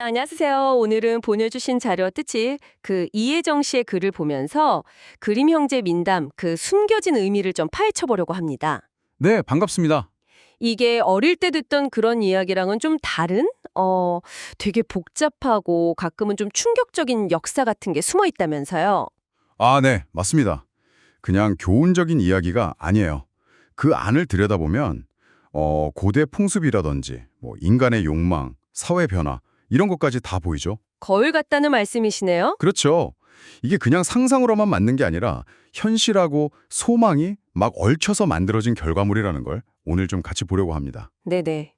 안녕하세요. 오늘은 보내주신 자료 뜻이 이혜정 씨의 글을 보면서 그림 형제 민담 숨겨진 의미를 좀 파헤쳐 보려고 합니다. 네, 반갑습니다. 이게 어릴 때 듣던 그런 이야기랑은 좀 다른 되게 복잡하고 가끔은 좀 충격적인 역사 같은 게 숨어 있다면서요. 아, 네, 맞습니다. 그냥 교훈적인 이야기가 아니에요. 그 안을 들여다보면 고대 풍습이라든지 인간의 욕망, 사회 변화 이런 것까지 다 보이죠. 거울 같다는 말씀이시네요. 그렇죠. 이게 그냥 상상으로만 맞는 게 아니라 현실하고 소망이 막 얽혀서 만들어진 결과물이라는 걸 오늘 좀 같이 보려고 합니다. 네네.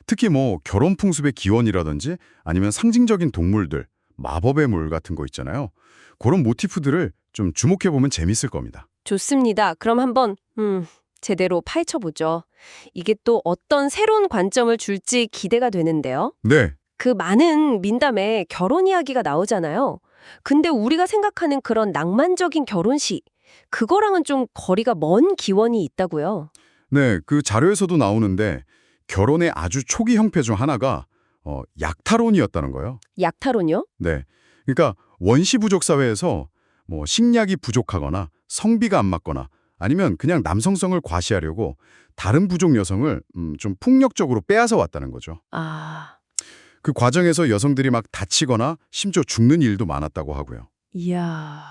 특히 결혼 풍습의 기원이라든지 아니면 상징적인 동물들, 마법의 물 같은 거 있잖아요. 그런 모티프들을 좀 주목해보면 재밌을 겁니다. 좋습니다. 그럼 한번 제대로 파헤쳐 보죠. 이게 또 어떤 새로운 관점을 줄지 기대가 되는데요. 네, 그 많은 민담에 결혼 이야기가 나오잖아요. 근데 우리가 생각하는 그런 낭만적인 결혼식, 그거랑은 좀 거리가 먼 기원이 있다고요. 네, 그 자료에서도 나오는데 결혼의 아주 초기 형태 중 하나가 약탈혼이었다는 거예요. 약탈혼요? 네, 그러니까 원시 부족 사회에서 식량이 부족하거나 성비가 안 맞거나 아니면 그냥 남성성을 과시하려고 다른 부족 여성을 좀 폭력적으로 빼앗아 왔다는 거죠. 아, 그 과정에서 여성들이 막 다치거나 심지어 죽는 일도 많았다고 하고요. 이야,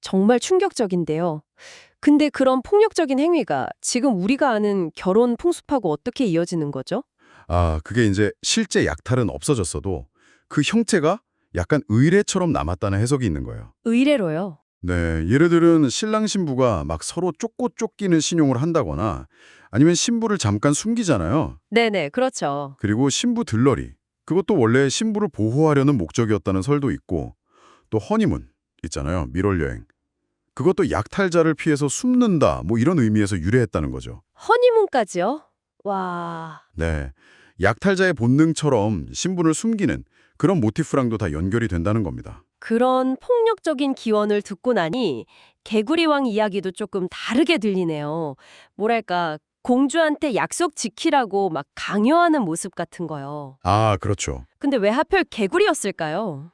정말 충격적인데요. 근데 그런 폭력적인 행위가 지금 우리가 아는 결혼 풍습하고 어떻게 이어지는 거죠? 아, 그게 이제 실제 약탈은 없어졌어도 그 형태가 약간 의례처럼 남았다는 해석이 있는 거예요. 의례로요. 네, 예를 들은 신랑 신부가 막 서로 쫓고 쫓기는 신용을 한다거나 아니면 신부를 잠깐 숨기잖아요. 네네, 그렇죠. 그리고 신부 들러리, 그것도 원래 신부를 보호하려는 목적이었다는 설도 있고 또 허니문 있잖아요, 밀월여행. 그것도 약탈자를 피해서 숨는다, 이런 의미에서 유래했다는 거죠. 허니문까지요? 와. 네, 약탈자의 본능처럼 신분을 숨기는 그런 모티프랑도 다 연결이 된다는 겁니다. 그런 폭력적인 기원을 듣고 나니 개구리왕 이야기도 조금 다르게 들리네요. 뭐랄까, 공주한테 약속 지키라고 막 강요하는 모습 같은 거요. 아, 그렇죠. 근데 왜 하필 개구리였을까요?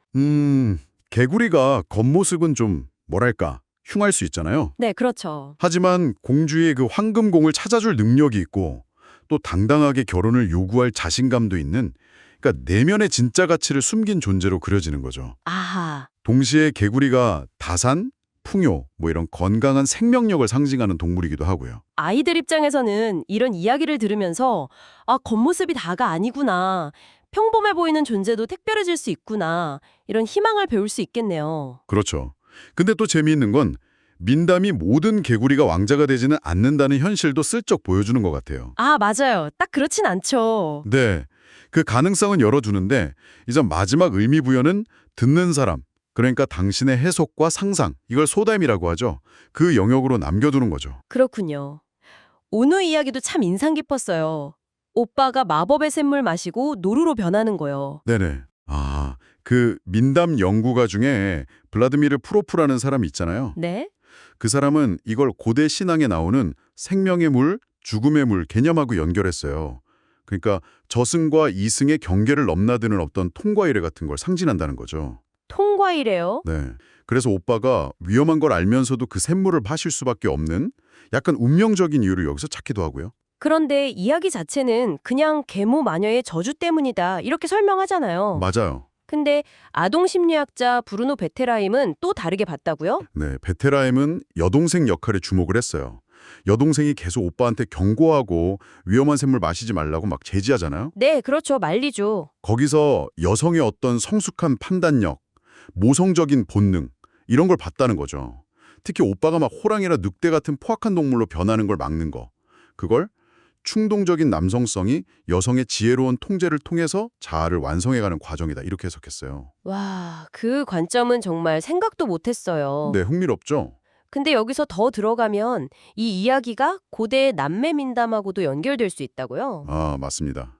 개구리가 겉모습은 좀 뭐랄까 흉할 수 있잖아요. 네, 그렇죠. 하지만 공주의 그 황금공을 찾아줄 능력이 있고 또 당당하게 결혼을 요구할 자신감도 있는, 그러니까 내면의 진짜 가치를 숨긴 존재로 그려지는 거죠. 아하, 동시에 개구리가 다산, 풍요, 이런 건강한 생명력을 상징하는 동물이기도 하고요. 아이들 입장에서는 이런 이야기를 들으면서 아, 겉모습이 다가 아니구나. 평범해 보이는 존재도 특별해질 수 있구나. 이런 희망을 배울 수 있겠네요. 그렇죠. 근데 또 재미있는 건 민담이 모든 개구리가 왕자가 되지는 않는다는 현실도 슬쩍 보여주는 것 같아요. 아, 맞아요. 딱 그렇진 않죠. 네, 그 가능성은 열어두는데 이제 마지막 의미 부여는 듣는 사람, 그러니까 당신의 해석과 상상, 이걸 소담이라고 하죠. 그 영역으로 남겨두는 거죠. 그렇군요. 오누 이야기도 참 인상 깊었어요. 오빠가 마법의 샘물 마시고 노루로 변하는 거요. 네네. 아, 그 민담 연구가 중에 블라드미르 프로프라는 사람이 있잖아요. 네? 그 사람은 이걸 고대 신앙에 나오는 생명의 물, 죽음의 물 개념하고 연결했어요. 그러니까 저승과 이승의 경계를 넘나드는 어떤 통과 이래 같은 걸 상징한다는 거죠. 통과이래요? 네. 그래서 오빠가 위험한 걸 알면서도 그 샘물을 마실 수밖에 없는 약간 운명적인 이유를 여기서 찾기도 하고요. 그런데 이야기 자체는 그냥 계모 마녀의 저주 때문이다. 이렇게 설명하잖아요. 맞아요. 근데 아동 심리학자 브루노 베테라임은 또 다르게 봤다고요? 네, 베테라임은 여동생 역할에 주목을 했어요. 여동생이 계속 오빠한테 경고하고 위험한 샘물 마시지 말라고 막 제지하잖아요. 네, 그렇죠. 말리죠. 거기서 여성의 어떤 성숙한 판단력, 모성적인 본능 이런 걸 봤다는 거죠. 특히 오빠가 막 호랑이나 늑대 같은 포악한 동물로 변하는 걸 막는 거. 그걸 충동적인 남성성이 여성의 지혜로운 통제를 통해서 자아를 완성해가는 과정이다. 이렇게 해석했어요. 와, 그 관점은 정말 생각도 못했어요. 네, 흥미롭죠? 근데 여기서 더 들어가면 이 이야기가 고대의 남매 민담하고도 연결될 수 있다고요? 아, 맞습니다.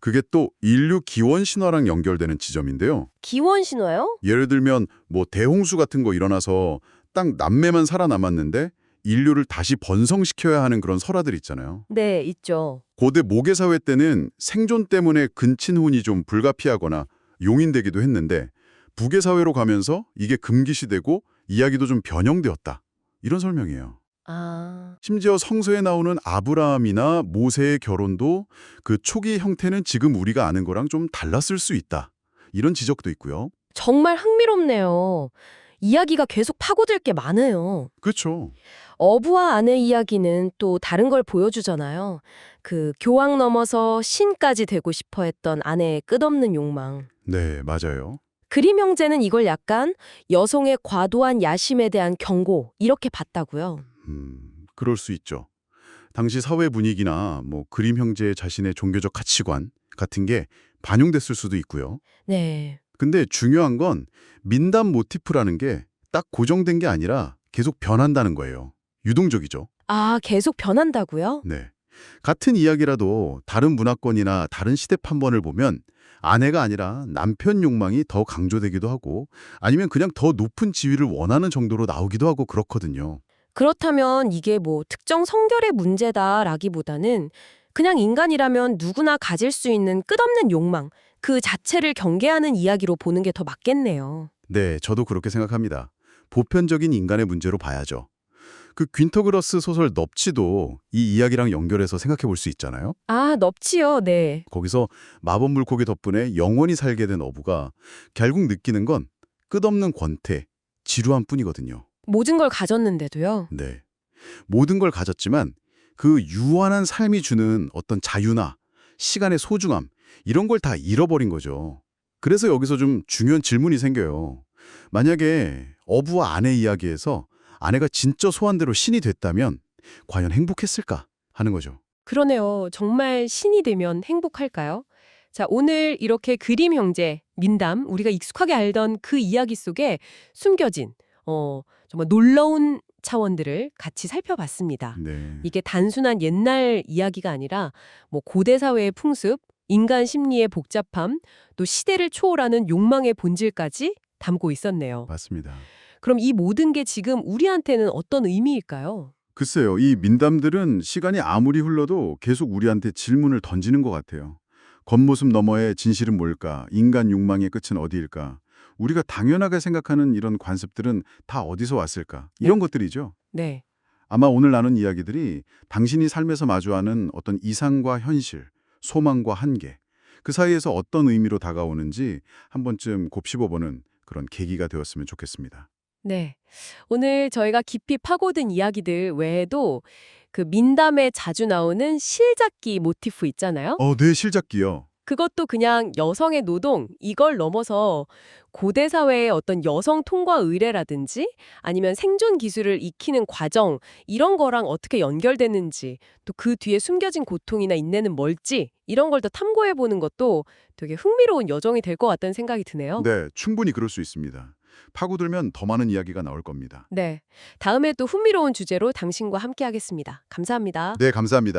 그게 또 인류 기원 신화랑 연결되는 지점인데요. 기원 신화요? 예를 들면 대홍수 같은 거 일어나서 딱 남매만 살아남았는데 인류를 다시 번성시켜야 하는 그런 설화들 있잖아요. 네, 있죠. 고대 모계 사회 때는 생존 때문에 근친혼이 좀 불가피하거나 용인되기도 했는데 북의 사회로 가면서 이게 금기시되고 이야기도 좀 변형되었다. 이런 설명이에요. 아, 심지어 성서에 나오는 아브라함이나 모세의 결혼도 그 초기 형태는 지금 우리가 아는 거랑 좀 달랐을 수 있다. 이런 지적도 있고요. 정말 흥미롭네요. 이야기가 계속 파고들 게 많아요. 그렇죠. 어부와 아내 이야기는 또 다른 걸 보여주잖아요. 그 교황 넘어서 신까지 되고 싶어 했던 아내의 끝없는 욕망. 네, 맞아요. 그림 형제는 이걸 약간 여성의 과도한 야심에 대한 경고 이렇게 봤다고요. 그럴 수 있죠. 당시 사회 분위기나 그림 형제 자신의 종교적 가치관 같은 게 반영됐을 수도 있고요. 네. 근데 중요한 건 민담 모티프라는 게 딱 고정된 게 아니라 계속 변한다는 거예요. 유동적이죠. 아, 계속 변한다고요? 네. 같은 이야기라도 다른 문화권이나 다른 시대 판본을 보면 아내가 아니라 남편 욕망이 더 강조되기도 하고 아니면 그냥 더 높은 지위를 원하는 정도로 나오기도 하고 그렇거든요. 그렇다면 이게 뭐 특정 성결의 문제다라기보다는 그냥 인간이라면 누구나 가질 수 있는 끝없는 욕망, 그 자체를 경계하는 이야기로 보는 게 더 맞겠네요. 네, 저도 그렇게 생각합니다. 보편적인 인간의 문제로 봐야죠. 그 퀸터그러스 소설 넙치도 이 이야기랑 연결해서 생각해 볼 수 있잖아요. 아, 넙치요. 네. 거기서 마법 물고기 덕분에 영원히 살게 된 어부가 결국 느끼는 건 끝없는 권태, 지루함 뿐이거든요. 모든 걸 가졌는데도요. 네. 모든 걸 가졌지만 그 유한한 삶이 주는 어떤 자유나 시간의 소중함 이런 걸 다 잃어버린 거죠. 그래서 여기서 좀 중요한 질문이 생겨요. 만약에 어부와 아내 이야기에서 아내가 진짜 소원대로 신이 됐다면 과연 행복했을까 하는 거죠. 그러네요. 정말 신이 되면 행복할까요? 자, 오늘 이렇게 그림 형제, 민담, 우리가 익숙하게 알던 그 이야기 속에 숨겨진 정말 놀라운 차원들을 같이 살펴봤습니다. 네. 이게 단순한 옛날 이야기가 아니라 뭐 고대 사회의 풍습, 인간 심리의 복잡함, 또 시대를 초월하는 욕망의 본질까지 담고 있었네요. 맞습니다. 그럼 이 모든 게 지금 우리한테는 어떤 의미일까요? 글쎄요, 이 민담들은 시간이 아무리 흘러도 계속 우리한테 질문을 던지는 것 같아요. 겉모습 너머의 진실은 뭘까? 인간 욕망의 끝은 어디일까? 우리가 당연하게 생각하는 이런 관습들은 다 어디서 왔을까? 이런 것들이죠. 네. 아마 오늘 나눈 이야기들이 당신이 삶에서 마주하는 어떤 이상과 현실, 소망과 한계, 그 사이에서 어떤 의미로 다가오는지 한 번쯤 곱씹어보는 그런 계기가 되었으면 좋겠습니다. 네. 오늘 저희가 깊이 파고든 이야기들 외에도 그 민담에 자주 나오는 실잡기 모티프 있잖아요. 네, 실잡기요. 그것도 그냥 여성의 노동, 이걸 넘어서 고대 사회의 어떤 여성 통과 의례라든지 아니면 생존 기술을 익히는 과정, 이런 거랑 어떻게 연결되는지, 또 그 뒤에 숨겨진 고통이나 인내는 뭘지, 이런 걸 더 탐구해보는 것도 되게 흥미로운 여정이 될 것 같다는 생각이 드네요. 네, 충분히 그럴 수 있습니다. 파고들면 더 많은 이야기가 나올 겁니다. 네. 다음에 또 흥미로운 주제로 당신과 함께 하겠습니다. 감사합니다. 네, 감사합니다.